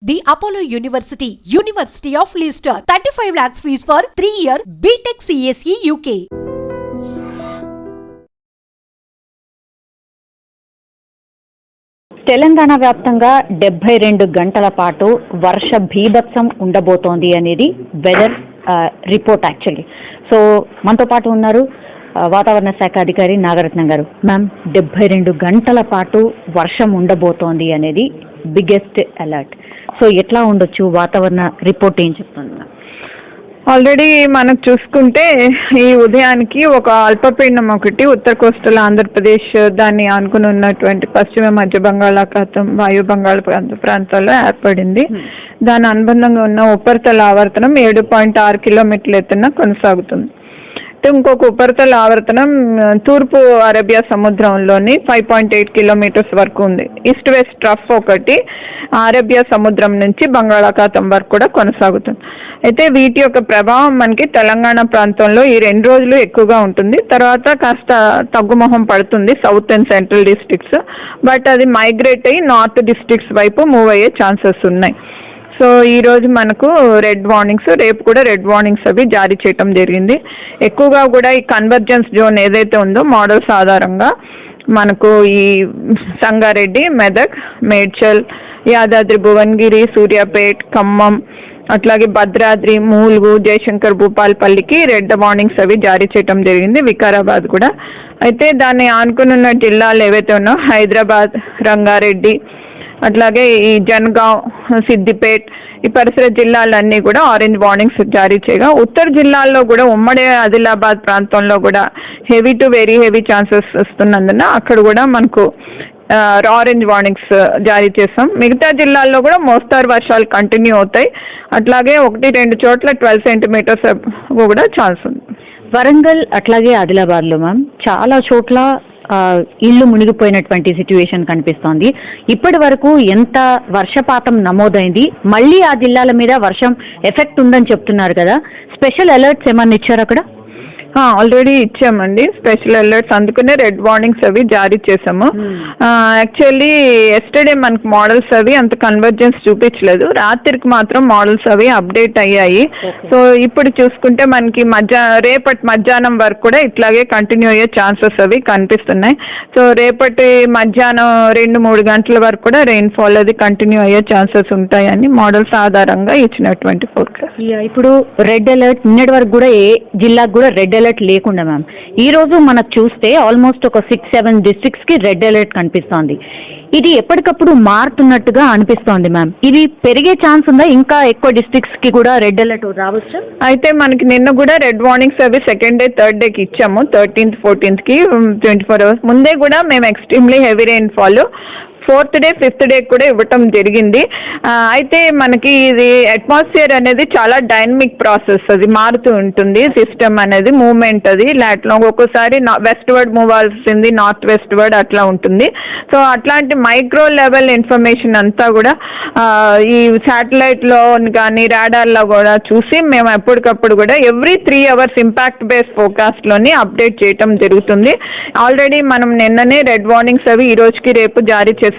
The Apollo University, University of Leicester, 35 lakhs fees for 3-year BTech CSE UK. Telangana వ్యాప్తంగా 72 గంటల పాటు వర్ష భీభత్సం ఉండబోతోంది అనేది వెదర్ రిపోర్ట్ యాక్చువల్లీ. సో మనతో పాటు ఉన్నారు వాతావరణ శాఖ అధికారి నాగరత్నం గారు. మ్యామ్, 72 గంటల పాటు వర్షం ఉండబోతోంది అనేది బిగ్గెస్ట్ అలర్ట్. సో ఎట్లా ఉండొచ్చు, వాతావరణ రిపోర్ట్ ఏం చెప్తుంది? ఆల్రెడీ మనం చూసుకుంటే ఈ ఉదయానికి ఒక అల్పపీడనం ఒకటి ఉత్తర కోస్టల్ ఆంధ్రప్రదేశ్ దాన్ని ఆనుకుని ఉన్నటువంటి పశ్చిమ మధ్య బంగాళాఖాతం వాయు బంగాళాఖాతం ప్రాంతాల్లో ఏర్పడింది. దాని అనుబంధంగా ఉన్న ఉపరితల ఆవర్తనం 7.6 కిలోమీటర్ల ఎత్తున కొనసాగుతుంది. ఇంకొక ఉపరితల ఆవర్తనం తూర్పు అరేబియా సముద్రంలోని 5.8 కిలోమీటర్స్ వరకు ఉంది. ఈస్ట్ వెస్ట్ ట్రఫ్ ఒకటి అరేబియా సముద్రం నుంచి బంగాళాఖాతం వరకు కూడా కొనసాగుతుంది. అయితే వీటి యొక్క ప్రభావం మనకి తెలంగాణ ప్రాంతంలో ఈ 2 రోజులు ఎక్కువగా ఉంటుంది. తర్వాత కాస్త తగ్గుముఖం పడుతుంది south and central districts. But అది మైగ్రేట్ అయ్యి నార్త్ డిస్ట్రిక్ట్స్ వైపు మూవ్ అయ్యే ఛాన్సెస్ ఉన్నాయి. సో ఈరోజు మనకు రెడ్ వార్నింగ్స్, రేపు కూడా రెడ్ వార్నింగ్స్ అవి జారీ చేయటం జరిగింది. ఎక్కువగా కూడా ఈ కన్వర్జెన్స్ జోన్ ఏదైతే ఉందో మోడల్స్ ఆధారంగా మనకు ఈ సంగారెడ్డి, మెదక్, మేడ్చల్, యాదాద్రి, భువనగిరి, సూర్యాపేట్, ఖమ్మం, అట్లాగే భద్రాద్రి, మూలుగు, జయశంకర్, భూపాలపల్లికి రెడ్ వార్నింగ్స్ అవి జారీ చేయటం జరిగింది. వికారాబాద్ కూడా. అయితే దాన్ని ఆనుకున్న జిల్లాలు ఏవైతే ఉన్నాయో హైదరాబాద్, రంగారెడ్డి, అట్లాగే ఈ జనగాం, సిద్దిపేట్, ఈ పరిసర జిల్లాలన్నీ కూడా ఆరెంజ్ వార్నింగ్స్ జారీ చేయగా, ఉత్తర జిల్లాల్లో కూడా ఉమ్మడి ఆదిలాబాద్ ప్రాంతంలో కూడా heavy to very heavy chances వస్తున్నందున అక్కడ కూడా మనకు ఆరెంజ్ వార్నింగ్స్ జారీ చేస్తాం. మిగతా జిల్లాల్లో కూడా మోస్తారు వర్షాలు కంటిన్యూ అవుతాయి. అట్లాగే 1-2 చోట్ల 12 సెంటీమీటర్స్ కూడా ఛాన్స్ ఉంది. వరంగల్ అట్లాగే ఆదిలాబాద్లో మ్యామ్ చాలా చోట్ల ఇల్లు మునిగిపోయినటువంటి సిచ్యువేషన్ కనిపిస్తోంది. ఇప్పటి వరకు ఎంత వర్షపాతం నమోదైంది? మళ్ళీ ఆ జిల్లాల మీద వర్షం ఎఫెక్ట్ ఉందని చెప్తున్నారు కదా, స్పెషల్ అలర్ట్స్ ఏమన్నా ఇచ్చారు అక్కడ? ఆల్రెడీ ఇచ్చామండి స్పెషల్ అలర్ట్స్, అందుకనే రెడ్ వార్నింగ్స్ అవి జారీ చేసాము. యాక్చువల్లీ ఎస్టర్డే మనకు మోడల్స్ అవి అంత కన్వర్జెన్స్ చూపించలేదు, రాత్రికి మాత్రం మోడల్స్ అవి అప్డేట్ అయ్యాయి. సో ఇప్పుడు చూసుకుంటే మనకి రేపటి మధ్యాహ్నం వరకు కూడా ఇట్లాగే కంటిన్యూ అయ్యే ఛాన్సెస్ అవి కనిపిస్తున్నాయి. సో రేపటి మధ్యాహ్నం 2-3 గంటల వరకు కూడా రెయిన్ఫాల్ అది కంటిన్యూ అయ్యే ఛాన్సెస్ ఉంటాయని మోడల్స్ ఆధారంగా ఇచ్చినటువంటి ఫోర్కాస్ట్. ఇప్పుడు రెడ్ అలర్ట్ నిన్నటి వరకు కూడా ఏ జిల్లాకు కూడా రెడ్ అలర్ట్ లేకుండా మ్యామ్, ఈ రోజు మనకు చూస్తే ఆల్మోస్ట్ ఒక 6-7 డిస్ట్రిక్ట్స్ కి రెడ్ అలర్ట్ కనిపిస్తోంది. ఇది ఎప్పటికప్పుడు మారుతున్నట్టుగా అనిపిస్తోంది మ్యామ్. ఇది పెరిగే ఛాన్స్ ఉందా? ఇంకా ఎక్కువ డిస్ట్రిక్ట్స్ కి కూడా రెడ్ అలర్ట్ రావచ్చు? అయితే మనకి నిన్న కూడా రెడ్ వార్నింగ్స్ అవి 2nd డే 3rd డేకి ఇచ్చాము. 13th 14th కి 24 hours ముందే కూడా మేము extremely heavy rainfall 4th day 5th day కూడా ఇవ్వటం జరిగింది. అయితే మనకి ఇది అట్మాస్ఫియర్ అనేది చాలా డైనమిక్ ప్రాసెస్, అది మారుతూ ఉంటుంది. సిస్టమ్ అనేది మూవ్మెంట్ అది లాట్లో ఒక్కోసారి వెస్ట్ వర్డ్ మూవ్ అవ్వాల్సింది నార్త్ వెస్ట్ వర్డ్ అట్లా ఉంటుంది. సో అట్లాంటి మైక్రో లెవెల్ ఇన్ఫర్మేషన్ అంతా కూడా ఈ శాటిలైట్లో కానీ రాడార్లో కూడా చూసి మేము ఎప్పటికప్పుడు కూడా ఎవ్రీ 3 hours ఇంపాక్ట్ బేస్ ఫోర్కాస్ట్లోని అప్డేట్ చేయటం జరుగుతుంది. ఆల్రెడీ మనం నిన్ననే రెడ్ వార్నింగ్స్ అవి ఈ రోజుకి రేపు జారీ చేసాం.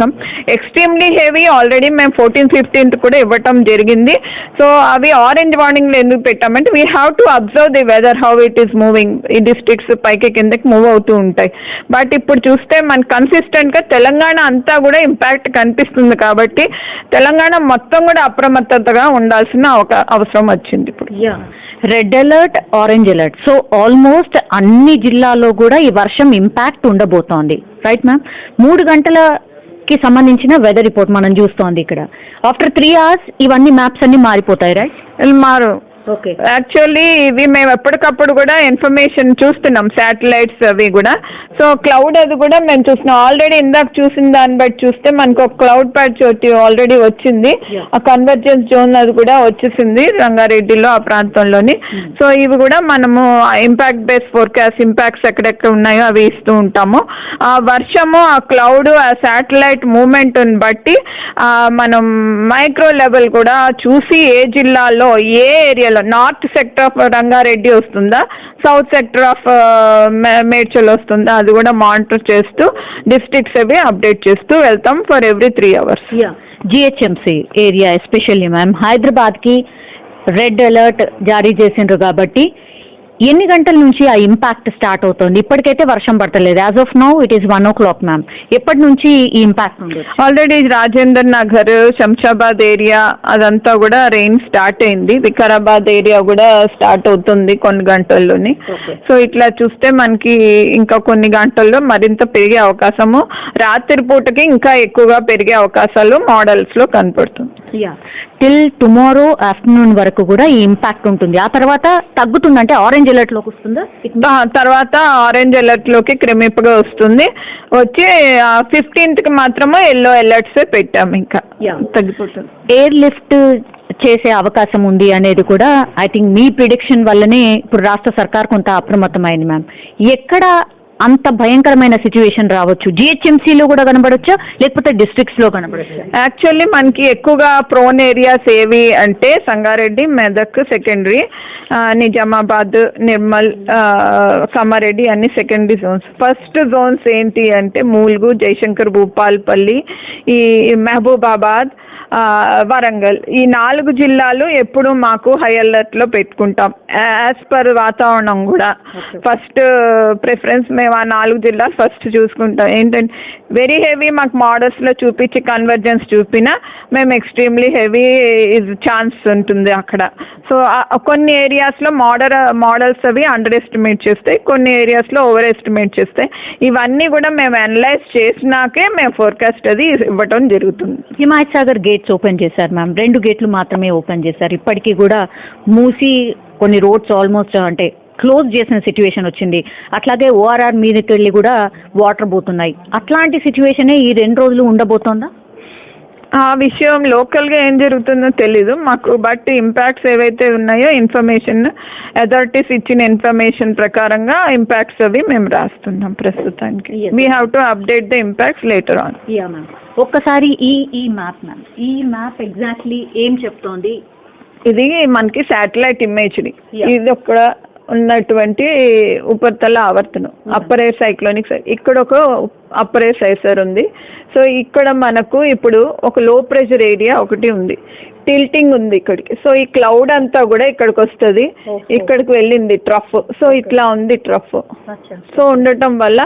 ఎక్స్ట్రీమ్లీ హెవీ ఆల్రెడీ మేము 14th 15th కూడా ఇవ్వటం జరిగింది. సో అవి ఆరెంజ్ వార్నింగ్లు ఎందుకు పెట్టామంటే we have to observe the weather how it is moving. ఈ డిస్ట్రిక్ట్స్ పైకి కిందకి మూవ్ అవుతూ ఉంటాయి. బట్ ఇప్పుడు చూస్తే మనకు కన్సిస్టెంట్గా తెలంగాణ అంతా కూడా ఇంపాక్ట్ కనిపిస్తుంది కాబట్టి తెలంగాణ మొత్తం కూడా అప్రమత్తతగా ఉండాల్సిన అవసరం వచ్చింది ఇప్పుడు. Red alert, orange alert, so almost అన్ని జిల్లాల్లో కూడా ఈ వర్షం ఇంపాక్ట్ ఉండబోతోంది, రైట్ మ్యామ్? 3 గంటలకి సంబంధించిన వెదర్ రిపోర్ట్ మనం చూస్తోంది ఇక్కడ. ఆఫ్టర్ 3 hours ఇవన్నీ మ్యాప్స్ అన్ని మారిపోతాయి, రైట్? మారు. ఓకే, యాక్చువల్లీ ఇవి మేము ఎప్పటికప్పుడు కూడా ఇన్ఫర్మేషన్ చూస్తున్నాం, శాటిలైట్స్ అవి కూడా. సో క్లౌడ్ అది కూడా మేము చూస్తున్నాం. ఆల్రెడీ ఇందాక చూసిన దాన్ని బట్టి చూస్తే మనకు ఒక క్లౌడ్ ప్యాచ్ ఆల్రెడీ వచ్చింది. ఆ కన్వర్జెన్స్ జోన్ అది కూడా వచ్చేసింది రంగారెడ్డిలో ఆ ప్రాంతంలోని. సో ఇవి కూడా మనము ఇంపాక్ట్ బేస్ ఫోర్కాస్ట్ ఇంపాక్ట్స్ ఎక్కడెక్కడ ఉన్నాయో అవి ఇస్తూ ఉంటాము. ఆ వర్షము, ఆ క్లౌడ్, ఆ శాటిలైట్ మూమెంట్ బట్టి మనం మైక్రో లెవెల్ కూడా చూసి ఏ జిల్లాలో ఏ ఏరియాలో నార్త్ సెక్టర్ ఆఫ్ రంగారెడ్డి వస్తుందా, సౌత్ సెక్టర్ ఆఫ్ మేడ్చల్ వస్తుందా, అది కూడా మానిటర్ చేస్తూ డిస్ట్రిక్ట్స్ అవి అప్డేట్ చేస్తూ వెళ్తాం for every 3 hours. GHMC area especially ma'am హైదరాబాద్కి రెడ్ అలర్ట్ జారీ చేసిండ్రు కాబట్టి ఎన్ని గంటల నుంచి ఆ ఇంపాక్ట్ స్టార్ట్ అవుతుంది? ఇప్పటికైతే వర్షం పడతలేదు. As of now it is 1 o'clock ma'am. ఎప్పటి నుంచి ఈ ఇంపాక్ట్ ఉంది? ఆల్రెడీ రాజేందర్ నగర్, శంషాబాద్ ఏరియా అదంతా కూడా రెయిన్ స్టార్ట్ అయింది. వికారాబాద్ ఏరియా కూడా స్టార్ట్ అవుతుంది కొన్ని గంటల్లోని. సో ఇట్లా చూస్తే మనకి ఇంకా కొన్ని గంటల్లో మరింత పెరిగే అవకాశము, రాత్రి పూటకి ఇంకా ఎక్కువగా పెరిగే అవకాశాలు మోడల్స్ లో కనపడుతుంది. టిల్ టుమారో ఆఫ్టర్నూన్ వరకు కూడా ఈ ఇంపాక్ట్ ఉంటుంది. ఆ తర్వాత తగ్గుతుంది, అంటే ఆరెంజ్ అలర్ట్ లోకి వస్తుందా? తర్వాత ఆరెంజ్ అలర్ట్ లోకి క్రమేపుగా వస్తుంది. వచ్చి 15th కి మాత్రమే ఎల్లో అలర్ట్స్ పెట్టాము, ఇంకా తగ్గిపోతుంది. ఎయిర్ లిఫ్ట్ చేసే అవకాశం ఉంది అనేది కూడా ఐ థింక్ మీ ప్రిడిక్షన్ వల్లనే ఇప్పుడు రాష్ట్ర సర్కార్ కొంత అప్రమత్తమైంది మ్యామ్. ఎక్కడ అంత భయంకరమైన సిచ్యువేషన్ రావచ్చు? జిహెచ్ఎంసీలో కూడా కనబడొచ్చా, లేకపోతే డిస్ట్రిక్ట్స్ లో కనబడొచ్చా? యాక్చువల్లీ మనకి ఎక్కువగా ప్రోన్ ఏరియాస్ ఏవి అంటే సంగారెడ్డి, మెదక్ సెకండరీ, నిజామాబాద్, నిర్మల్, కామారెడ్డి అన్ని సెకండరీ జోన్స్. ఫస్ట్ జోన్స్ ఏంటి అంటే మూల్గు, జయశంకర్ భూపాల్పల్లి, ఈ మహబూబాబాద్, వరంగల్, ఈ 4 జిల్లాలు ఎప్పుడు మాకు హై అలర్ట్ లో పెట్టుకుంటాం. యాజ్ పర్ వాతావరణం కూడా ఫస్ట్ ప్రిఫరెన్స్ మేము ఆ 4 జిల్లాలు ఫస్ట్ చూసుకుంటాం. ఏంటంటే వెరీ హెవీ మాకు మోడల్స్ లో చూపించి కన్వర్జెన్స్ చూపినా మేము ఎక్స్ట్రీమ్లీ హెవీ ఛాన్స్ ఉంటుంది అక్కడ. సో కొన్ని ఏరియాస్ లో మోడల్స్ అవి అండర్ ఎస్టిమేట్ చేస్తాయి, కొన్ని ఏరియాస్ లో ఓవర్ ఎస్టిమేట్ చేస్తాయి. ఇవన్నీ కూడా మేము అనలైజ్ చేసినాకే మేము ఫోర్కాస్ట్ అది ఇవ్వటం జరుగుతుంది. హిమాయత్ సాగర్ గేట్స్ ఓపెన్ చేశారు మ్యామ్, 2 గేట్లు మాత్రమే ఓపెన్ చేశారు. ఇప్పటికీ కూడా మూసి కొన్ని రోడ్స్ ఆల్మోస్ట్ అంటే క్లోజ్ చేసిన సిచ్యువేషన్ వచ్చింది. అట్లాగే ఓఆర్ఆర్ మీదకి వెళ్ళి కూడా వాటర్ పోతున్నాయి. అట్లాంటి సిచ్యువేషనే ఈ 2 రోజులు ఉండబోతోందా? ఆ విషయం లోకల్గా ఏం జరుగుతుందో తెలీదు మాకు, బట్ ఇంపాక్ట్స్ ఏవైతే ఉన్నాయో ఇన్ఫర్మేషన్ అథారిటీస్ ఇచ్చిన ఇన్ఫర్మేషన్ ప్రకారంగా ఇంపాక్ట్స్ అవి మేము రాస్తున్నాం ప్రస్తుతానికి. We have to update the impacts later on. ఒక్కసారి ఈ మ్యాప్ మ్యామ్, ఈ మ్యాప్ ఎగ్జాక్ట్లీ ఏం చెప్తోంది? ఇది మనకి శాటిలైట్ ఇమేజ్ని, ఇది ఒక ఉన్నటువంటి ఉపరితల ఆవర్తనం, అప్పర్ ఎయిర్ సైక్లోనిక్, ఇక్కడ ఒక అప్పర్ ఎయిర్ సైసర్ ఉంది. సో ఇక్కడ మనకు ఇప్పుడు ఒక లో ప్రెషర్ ఏరియా ఒకటి ఉంది, టిల్టింగ్ ఉంది ఇక్కడికి. సో ఈ క్లౌడ్ అంతా కూడా ఇక్కడికి వస్తుంది, ఇక్కడికి వెళ్ళింది ట్రఫ్. సో ఇట్లా ఉంది ట్రఫ్. సో ఉండటం వల్ల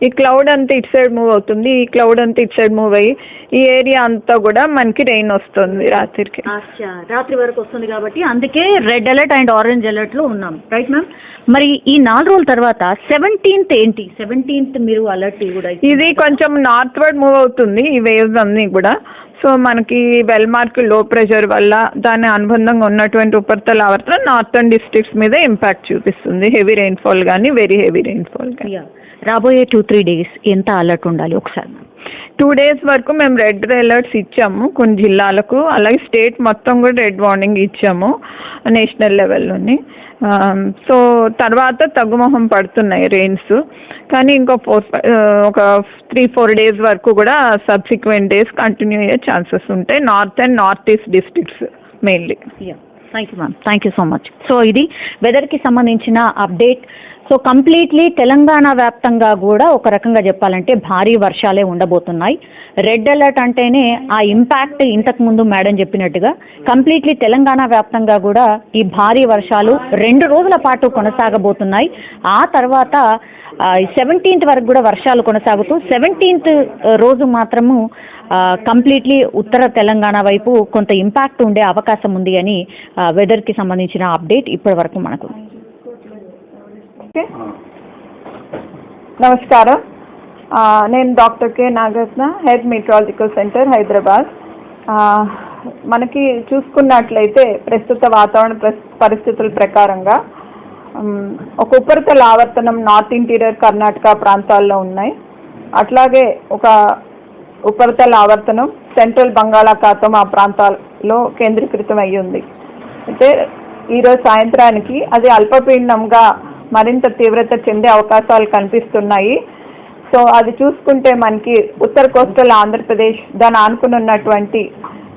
ఈ క్లౌడ్ అంతా ఇటు సైడ్ మూవ్ అవుతుంది, ఈ క్లౌడ్ అంతా ఇటు సైడ్ మూవ్ అయ్యి ఈ ఏరియా అంతా కూడా మనకి రెయిన్ వస్తుంది రాత్రికి. రాత్రి వరకు వస్తుంది కాబట్టి అందుకే red alert and orange alert లో ఉన్నాం, రైట్ మ్యామ్? మరి ఈ 4 రోజుల తర్వాత 17th ఏంటి? 17th మీరు అలర్ట్ కూడా ఇది కొంచెం నార్త్ వర్డ్ మూవ్ అవుతుంది ఈ వేవ్స్ అన్ని కూడా. సో మనకి వెల్మార్క్ లో ప్రెషర్ వల్ల దాని అనుబంధంగా ఉన్నటువంటి ఉపరితల ఆవర్తనం నార్థన్ డిస్ట్రిక్ట్స్ మీద ఇంపాక్ట్ చూపిస్తుంది. హెవీ రెయిన్ఫాల్ కానీ వెరీ హెవీ రెయిన్ఫాల్ కానీ. రాబోయే 2-3 డేస్ ఎంత అలర్ట్ ఉండాలి ఒకసారి? 2 days వరకు మేము రెడ్ అలర్ట్స్ ఇచ్చాము కొన్ని జిల్లాలకు, అలాగే స్టేట్ మొత్తం కూడా రెడ్ వార్నింగ్ ఇచ్చాము నేషనల్ లెవెల్లోని. సో తర్వాత తగ్గుముఖం పడుతున్నాయి రెయిన్స్, కానీ ఇంకో 3-4 days వరకు కూడా సబ్సిక్వెంట్ డేస్ కంటిన్యూ అయ్యే ఛాన్సెస్ ఉంటాయి north and north east districts mainly. Thank you ma'am, thank you so much. So ఇది వెదర్కి సంబంధించిన అప్డేట్. సో కంప్లీట్లీ తెలంగాణ వ్యాప్తంగా కూడా ఒక రకంగా చెప్పాలంటే భారీ వర్షాలే ఉండబోతున్నాయి. రెడ్ అలర్ట్ అంటేనే ఆ ఇంపాక్ట్ ఇంతకుముందు మేడం చెప్పినట్టుగా కంప్లీట్లీ తెలంగాణ వ్యాప్తంగా కూడా ఈ భారీ వర్షాలు 2 రోజుల పాటు కొనసాగబోతున్నాయి. ఆ తర్వాత 17th వరకు కూడా వర్షాలు కొనసాగుతూ 17th రోజు మాత్రము కంప్లీట్లీ ఉత్తర తెలంగాణ వైపు కొంత ఇంపాక్ట్ ఉండే అవకాశం ఉంది అని వెదర్కి సంబంధించిన అప్డేట్ ఇప్పటి వరకు మనకు. నమస్కారం, నేను doctor K Nagaratna, head meteorological centre Hyderabad. మనకి చూసుకున్నట్లయితే ప్రస్తుత వాతావరణ పరిస్థితుల ప్రకారంగా ఒక ఉపరితల ఆవర్తనం నార్త్ ఇంటీరియర్ కర్ణాటక ప్రాంతాల్లో ఉన్నాయి. అట్లాగే ఒక ఉపరితల ఆవర్తనం సెంట్రల్ బంగాళాఖాతం ఆ ప్రాంతాల్లో కేంద్రీకృతం అయ్యి ఉంది. అయితే ఈరోజు సాయంత్రానికి అది అల్పపీడనంగా మరింత తీవ్రత చెందే అవకాశాలు కనిపిస్తున్నాయి. సో అది చూసుకుంటే మనకి ఉత్తర కోస్టల్ ఆంధ్రప్రదేశ్, దాని ఆనుకుని ఉన్నటువంటి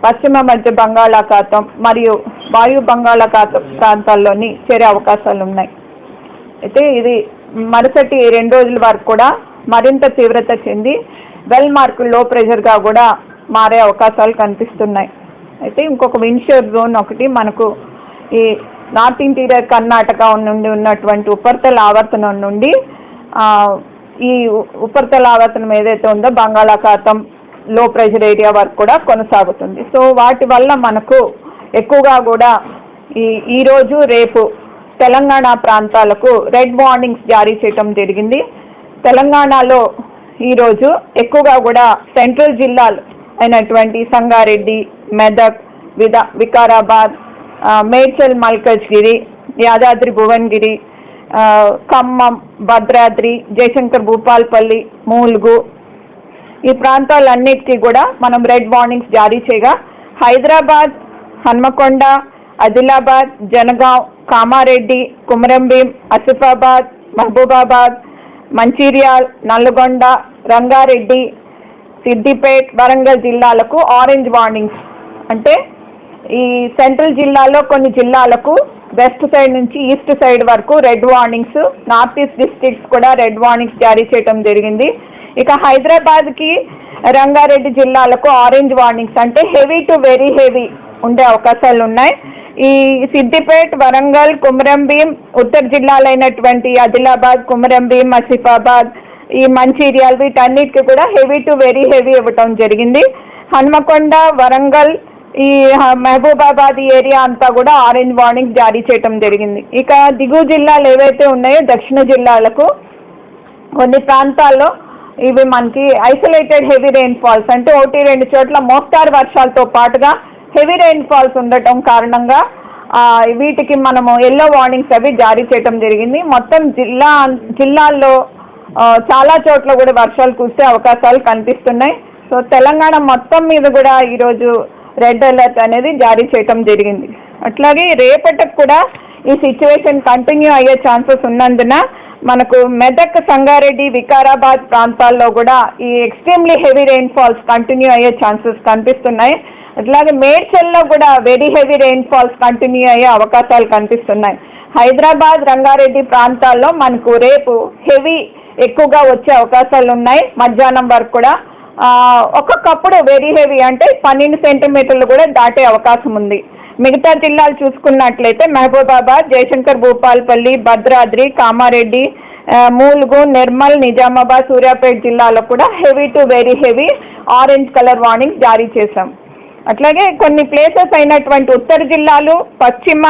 పశ్చిమ మధ్య బంగాళాఖాతం మరియు వాయు బంగాళాఖాతం ప్రాంతాల్లోని చేరే అవకాశాలు ఉన్నాయి. అయితే ఇది మరుసటి 2 రోజుల వరకు కూడా మరింత తీవ్రత చెంది వెల్ మార్క్ లో ప్రెషర్గా కూడా మారే అవకాశాలు కనిపిస్తున్నాయి. అయితే ఇంకొక విండ్షియర్ జోన్ ఒకటి మనకు ఈ నార్త్ ఇంటీరియర్ కర్ణాటక నుండి ఉన్నటువంటి ఉపరితల ఆవర్తనం నుండి ఈ ఉపరితల ఆవర్తనం ఏదైతే ఉందో బంగాళాఖాతం లో ప్రెషర్ ఏరియా వరకు కూడా కొనసాగుతుంది. సో వాటి వల్ల మనకు ఎక్కువగా కూడా ఈరోజు రేపు తెలంగాణ ప్రాంతాలకు రెడ్ వార్నింగ్స్ జారీ చేయడం జరిగింది. తెలంగాణలో ఈరోజు ఎక్కువగా కూడా సెంట్రల్ జిల్లాలు అయినటువంటి సంగారెడ్డి, మెదక్, వికారాబాద్, మేడ్చల్, మల్కజ్గిరి, యాదాద్రి భువనగిరి, ఖమ్మం, భద్రాద్రి, జయశంకర్ భూపాల్పల్లి, మూల్గు ఈ ప్రాంతాలన్నిటికీ కూడా మనం రెడ్ వార్నింగ్స్ జారీ చేయగా హైదరాబాద్, హన్మకొండ, ఆదిలాబాద్, జనగాం, కామారెడ్డి, కుమరంభీం, ఆసిఫాబాద్, మహబూబాబాద్, మంచిర్యాల్, నల్గొండ, రంగారెడ్డి, సిద్దిపేట్, వరంగల్ జిల్లాలకు ఆరెంజ్ వార్నింగ్స్. అంటే ఈ సెంట్రల్ జిల్లాలో కొన్ని జిల్లాలకు వెస్ట్ సైడ్ నుంచి ఈస్ట్ సైడ్ వరకు red warnings, north east districts కూడా రెడ్ వార్నింగ్స్ జారీ చేయడం జరిగింది. ఇక హైదరాబాద్కి, రంగారెడ్డి జిల్లాలకు ఆరెంజ్ వార్నింగ్స్, అంటే హెవీ టు వెరీ హెవీ ఉండే అవకాశాలు ఉన్నాయి. ఈ సిద్దిపేట్, వరంగల్, కుమరంభీం, ఉత్తర జిల్లాలైనటువంటి ఆదిలాబాద్, కుమరంభీం, ఆసిఫాబాద్, ఈ మంచిర్యాల్ వీటన్నిటికీ కూడా హెవీ టు వెరీ హెవీ ఇవ్వటం జరిగింది. హన్మకొండ, వరంగల్, ఈ మహబూబాబాద్ ఏరియా అంతా కూడా ఆరెంజ్ వార్నింగ్ జారీ చేయటం జరిగింది. ఇక దిగువ జిల్లాలు ఏవైతే ఉన్నాయో దక్షిణ జిల్లాలకు కొన్ని ప్రాంతాల్లో ఇవి మనకి ఐసోలేటెడ్ హెవీ రెయిన్ ఫాల్స్, అంటే 1-2 చోట్ల మోస్తారు వర్షాలతో పాటుగా హెవీ రెయిన్ ఫాల్స్ ఉండటం కారణంగా వీటికి మనము ఎల్లో వార్నింగ్స్ అవి జారీ చేయటం జరిగింది. మొత్తం జిల్లాల్లో చాలా చోట్ల కూడా వర్షాలు కురిసే అవకాశాలు కనిపిస్తున్నాయి. సో తెలంగాణ మొత్తం మీద కూడా ఈరోజు రెడ్ అలర్ట్ అనేది జారీ చేయటం జరిగింది. అట్లాగే రేపటికి కూడా ఈ సిచ్యువేషన్ కంటిన్యూ అయ్యే ఛాన్సెస్ ఉన్నందున మనకు మెదక్, సంగారెడ్డి, వికారాబాద్ ప్రాంతాల్లో కూడా ఈ extremely heavy rain falls continue అయ్యే ఛాన్సెస్ కనిపిస్తున్నాయి. అట్లాగే మేడ్చల్లో కూడా very heavy rain falls continue అయ్యే అవకాశాలు కనిపిస్తున్నాయి. హైదరాబాద్, రంగారెడ్డి ప్రాంతాల్లో మనకు రేపు హెవీ ఎక్కువగా వచ్చే అవకాశాలు ఉన్నాయి. మధ్యాహ్నం వరకు కూడా ఒక్కొక్కప్పుడు వెరీ హెవీ అంటే 12 సెంటీమీటర్లు కూడా దాటే అవకాశం ఉంది. మిగతా జిల్లాలు చూసుకున్నట్లయితే మహబూబాబాద్, జయశంకర్ భూపాల్పల్లి, భద్రాద్రి, కామారెడ్డి, మూల్గు, నిర్మల్, నిజామాబాద్, సూర్యాపేట జిల్లాలో కూడా heavy to very heavy orange colour warning జారీ చేశాం. అట్లాగే కొన్ని ప్లేసెస్ అయినటువంటి ఉత్తర జిల్లాలు, పశ్చిమ,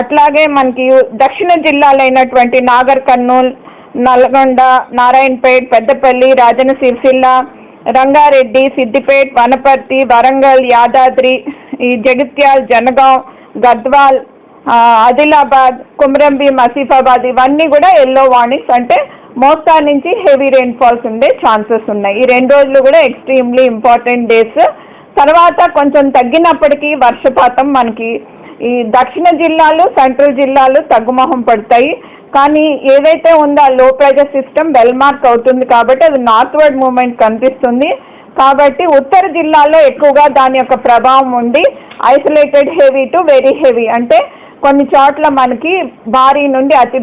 అట్లాగే మనకి దక్షిణ జిల్లాలు అయినటువంటి నాగర్ కర్నూల్, నల్గొండ, నారాయణపేట్, పెద్దపల్లి, రాజన్న సిరిసిల్ల, రంగారెడ్డి, సిద్దిపేట్, వనపర్తి, వరంగల్, యాదాద్రి, ఈ జగిత్యాల్, జనగాం, గద్వాల్, ఆదిలాబాద్, కుమరంభీం, ఆసిఫాబాద్ ఇవన్నీ కూడా ఎల్లో వార్నింగ్స్, అంటే మోస్తారు నుంచి హెవీ రెయిన్ ఫాల్స్ ఉండే ఛాన్సెస్ ఉన్నాయి. ఈ 2 రోజులు కూడా ఎక్స్ట్రీమ్లీ ఇంపార్టెంట్ డేస్. తర్వాత కొంచెం తగ్గినప్పటికీ వర్షపాతం మనకి ఈ దక్షిణ జిల్లాలు, సెంట్రల్ జిల్లాలు తగ్గుముఖం పడతాయి. కానీ ఏదైతే ఉందో లో ప్రెషర్ సిస్టమ్ వెల్ మార్క్ అవుతుంది కాబట్టి అది నార్త్వర్డ్ మూవ్మెంట్ కనిపిస్తుంది. కాబట్టి ఉత్తర జిల్లాలో ఎక్కువగా దాని యొక్క ప్రభావం ఉండి isolated heavy to very heavy, అంటే కొన్ని చోట్ల మనకి భారీ నుండి అతి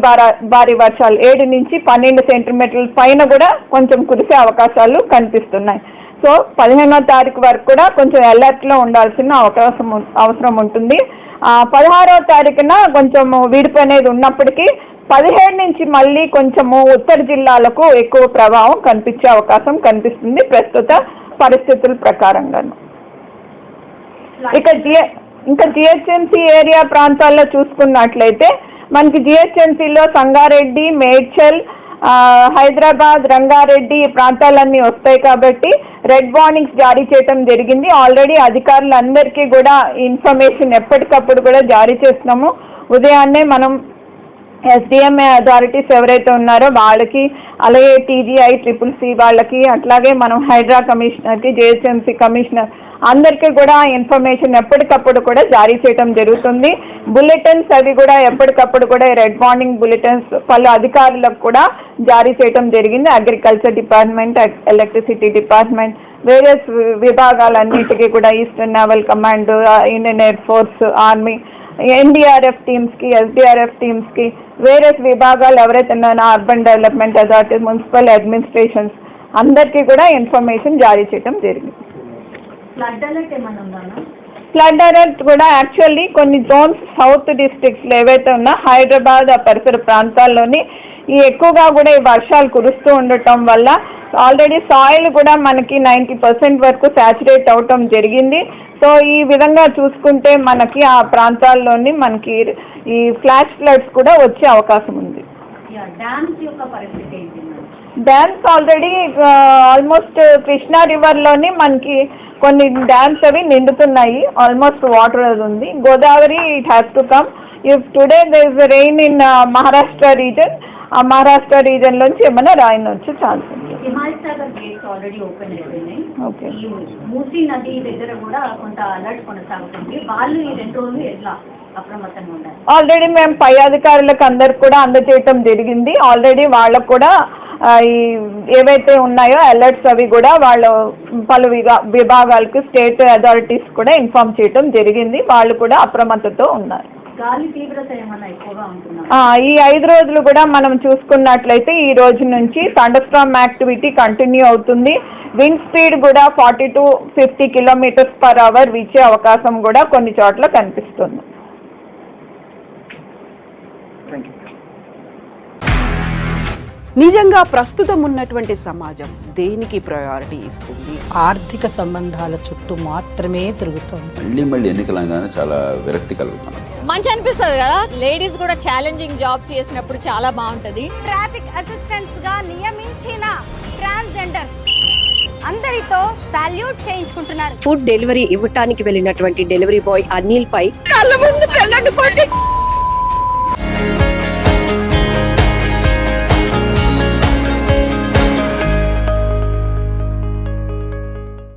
భారీ వర్షాలు 7 నుంచి 12 సెంటీమీటర్ల పైన కూడా కొంచెం కురిసే అవకాశాలు కనిపిస్తున్నాయి. సో 15వ తారీఖు వరకు కూడా కొంచెం అలర్ట్లో ఉండాల్సిన అవసరం ఉంటుంది. 16వ తారీఖున కొంచెం విడుపు అనేది ఉన్నప్పటికీ 17 నుంచి మళ్ళీ కొంచెము ఉత్తర జిల్లాలకు ఎక్కువ ప్రభావం కనిపించే అవకాశం కనిపిస్తుంది ప్రస్తుత పరిస్థితుల ప్రకారంగాను. ఇంకా జిహెచ్ఎంసీ ఏరియా ప్రాంతాల్లో చూసుకున్నట్లయితే మనకి జిహెచ్ఎంసీలో సంగారెడ్డి, మేడ్చల్, హైదరాబాద్, రంగారెడ్డి ఈ ప్రాంతాలన్నీ వస్తాయి కాబట్టి రెడ్ వార్నింగ్స్ జారీ చేయడం జరిగింది. ఆల్రెడీ అధికారులందరికీ కూడా ఇన్ఫర్మేషన్ ఎప్పటికప్పుడు కూడా జారీ చేస్తున్నాము. ఉదయాన్నే మనం ఎస్డిఎంఏ అథారిటీస్ ఎవరైతే ఉన్నారో వాళ్ళకి, అలాగే టీజీఐ, CCC వాళ్ళకి, అట్లాగే మనం హైడ్రా కమిషనర్కి, జిహెచ్ఎంసీ కమిషనర్ అందరికీ కూడా ఇన్ఫర్మేషన్ ఎప్పటికప్పుడు కూడా జారీ చేయడం జరుగుతుంది. బులెటిన్స్ అవి కూడా ఎప్పటికప్పుడు కూడా రెడ్ వార్నింగ్ బులెటిన్స్ పలు అధికారులకు కూడా జారీ చేయడం జరిగింది. Agriculture department, electricity department, various విభాగాలన్నిటికీ కూడా eastern naval command, Indian air force, army, NDRF టీమ్స్కి, ఎస్డీఆర్ఎఫ్ టీమ్స్కి, వేరియస్ విభాగాలు ఎవరైతే ఉన్నారో urban development authority, municipal administrations అందరికీ కూడా ఇన్ఫర్మేషన్ జారీ చేయడం జరిగింది. ఫ్లడ్ అలర్ట్ ఏమైనా ఉందా? ఫ్లడ్ అలర్ట్ కూడా యాక్చువల్లీ కొన్ని జోన్స్ సౌత్ డిస్ట్రిక్ట్స్లో ఏవైతే ఉన్నా హైదరాబాద్ ఆ పరిసర ప్రాంతాల్లోని ఈ ఎక్కువగా కూడా ఈ వర్షాలు కురుస్తూ ఉండటం వల్ల ఆల్రెడీ సాయిల్ కూడా మనకి 90% వరకు సాచురేట్ అవటం జరిగింది. సో ఈ విధంగా చూసుకుంటే మనకి ఆ ప్రాంతాల్లోని మనకి ఈ ఫ్లాష్ ఫ్లడ్స్ కూడా వచ్చే అవకాశం ఉంది. డ్యామ్స్ యొక్క పరిస్థితి ఏంటి? డ్యామ్స్ ఆల్రెడీ ఆల్మోస్ట్ కృష్ణా రివర్లోని మనకి కొన్ని డ్యామ్స్ అవి నిండుతున్నాయి, ఆల్మోస్ట్ వాటర్ అది ఉంది. Godavari it has to come if today there is rain in Maharashtra region, ఆ మహారాష్ట్ర రీజన్ లోంచి ఏమైనా రాయిన్ వచ్చే ఛాన్స్ ఉంది. Himayat Sagar gates already open అయిపోయినాయి. ఓకే. ఈ మూసీ నది దగ్గర కూడా కొంత అలర్ట్ కొనసాగుతుంది. వాళ్ళు ఈ 2 రోజులు ఎట్లా అప్రమత్తంగా ఉండాలి? ఆల్రెడీ మేము పై అధికారులకు అందరికి కూడా అందజేయటం జరిగింది. ఆల్రెడీ వాళ్ళకు కూడా ఈ ఏవైతే ఉన్నాయో అలర్ట్స్ అవి కూడా వాళ్ళు పలు విభాగాలకు స్టేట్ అథారిటీస్ కూడా ఇన్ఫార్మ్ చేయటం జరిగింది. వాళ్ళు కూడా అప్రమత్తతో ఉన్నారు. గాలి తీవ్రత ఏమన్నా ఎక్కువగా ఉంటుందా? ఈ 5 రోజులు కూడా మనం చూసుకున్నట్లయితే ఈ రోజు నుంచి థండర్ స్టార్మ్ యాక్టివిటీ కంటిన్యూ అవుతుంది. విండ్ స్పీడ్ కూడా 40 to 50 km/h వీచే అవకాశం కూడా కొన్ని చోట్ల కనిపిస్తుంది. నిజంగా ప్రస్తుతం ఉన్నటువంటి సమాజం దేనికి ప్రయారిటీ ఇస్తుంది? ఆర్థిక సంబంధాల చుట్టూ మాత్రమే తిరుగుతోంది. మళ్ళీ ఎన్నికలంగానే చాలా విరక్తి కలుగుతున్నాం. మంచి అనిపిస్తుంది కదా, లేడీస్ కూడా ఛాలెంజింగ్ జాబ్స్ చేసినప్పుడు చాలా బాగుంటది. ట్రాఫిక్ అసిస్టెంట్స్ గా నియమించిన ట్రాన్స్జెండర్స్ అందరితో సాల్యూట్ చేయించుకుంటున్నారు. ఫుడ్ డెలివరీ ఇవ్వటానికి వెళ్ళినటువంటి డెలివరీ బాయ్ అనిల్ పై కళ్ళ ముందు